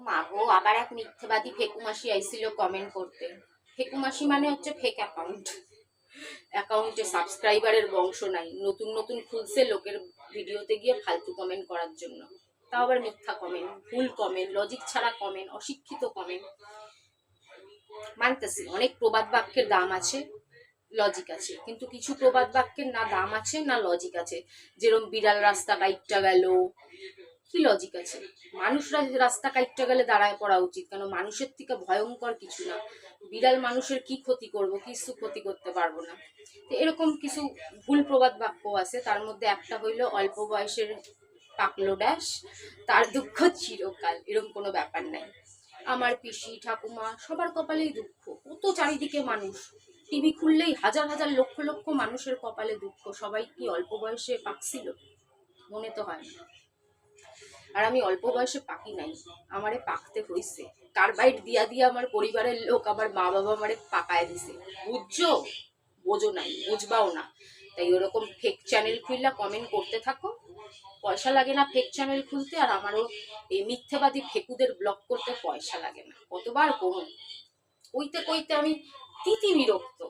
মাগো, আবার এক মিথ্যেবাদী ফেকুমাসি আইছিল কমেন্ট করতে। ফেকুমাসি মানে হচ্ছে ফেক অ্যাকাউন্ট। অ্যাকাউন্টে সাবস্ক্রাইবারের বংশ নাই, নতুন নতুন খুলছে লোকের ভিডিওতে গিয়ে ফালতু কমেন্ট করার জন্য। তাও আবার মিথ্যা কমেন্ট, ভুল কমেন্ট, লজিক ছাড়া কমেন্ট, অশিক্ষিত কমেন্ট। মানতেছি অনেক প্রবাদ বাক্যের দাম আছে, লজিক আছে, কিন্তু কিছু প্রবাদ বাক্যের না দাম আছে না লজিক আছে। যেরকম বিড়াল রাস্তা কাইটটা গেল, কি লজিক আছে? মানুষরা রাস্তা কাইটটা গেলে দাঁড়ায় পড়া উচিত, কেন মানুষের থেকে ভয়ঙ্কর কিছু না। বিড়াল মানুষের কি ক্ষতি করবো? কিছু ক্ষতি করতে পারবো না। তো এরকম কিছু ভুল প্রবাদ বাক্য আছে, তার মধ্যে একটা হইলো অল্প বয়সের পাকলো ড্যাশ, তার দুঃখ চিরকাল। এরকম কোনো ব্যাপার নাই। আমার পিসি ঠাকুমা সবার কপালেই দুঃখ, কত চারিদিকে মানুষ, টিভি খুললেই হাজার হাজার লক্ষ লক্ষ মানুষের কপালে দুঃখ। সবাই কি অল্প বয়সে পাকছিল? মনে তো হয় না। আর আমি অল্প বয়সে পাকি নাই, আমারে পাকতে হইছে। কার্বাইড দিয়া দিয়া আমার পরিবারের লোক, আমার মা বাবা আমারে পাকায় দিছে। বুঝছো? বোঝো নাই, বুঝবাও না। তাই ওরকম ফেক চ্যানেল খুললা কমেন্ট করতে থাকো, পয়সা লাগে না ফেক চ্যানেল খুলতে। আর আমারও এই মিথ্যেবাদী ফেকুদের ব্লক করতে পয়সা লাগে না। কতবার কমু, কইতে কইতে আমি তিতি বিরক্ত।